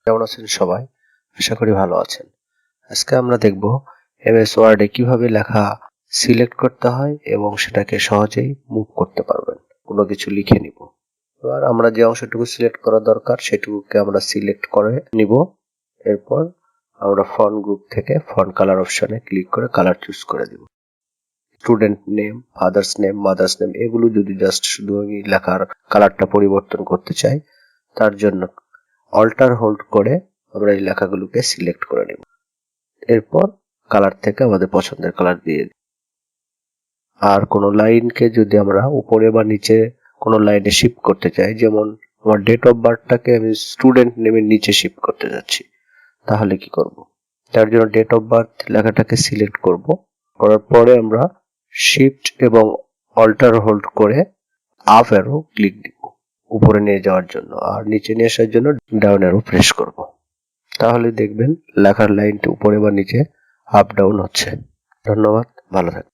কেমন আছেন সবাই? আশা করি ভালো আছেন। আজকে আমরা দেখব এমএস ওয়ার্ডে কিভাবে লেখা সিলেক্ট করতে হয় এবং সেটাকে সহজেই মুভ করতে পারবেন। কোনো কিছু লিখে নিব। এবার আমরা যে অংশটুকু সিলেক্ট করা দরকার সেটুকুকে আমরা সিলেক্ট করে নিব। এরপর আমরা ফন্ট গ্রুপ থেকে ফন্ট কালার অপশনে ক্লিক করে কালার চুজ করে দিব। Student name, father's name, mother's name এগুলো যদি জাস্ট শুধু আমি লেখার কালারটা পরিবর্তন করতে চাই, তার জন্য অল্টার হোল্ড করে আমরা এই লেখাগুলোকে সিলেক্ট করে নেব। এরপর কালার থেকে আমাদের পছন্দের কালার দিয়ে দিই। আর কোনো লাইনকে যদি আমরা উপরে বা নিচে কোনো লাইনে শিফট করতে চাই, যেমন আমার ডেট অফ বার্থটাকে আমি স্টুডেন্ট নেমের নিচে শিফট করতে যাচ্ছি, তাহলে কি করব? তার জন্য ডেট অফ বার্থ লেখাটাকে সিলেক্ট করব। করার পরে আমরা শিফট এবং অল্টার হোল্ড করে আপ অ্যারো ক্লিক দিব উপরে নিয়ে যাওয়ার জন্য, আর নিচে নিয়ে আসার জন্য ডাউন অ্যারো প্রেস করব। তাহলে দেখবেন লেখার লাইনটি উপরে বা নিচে আপ ডাউন হচ্ছে। ধন্যবাদ, ভালো থাকবেন।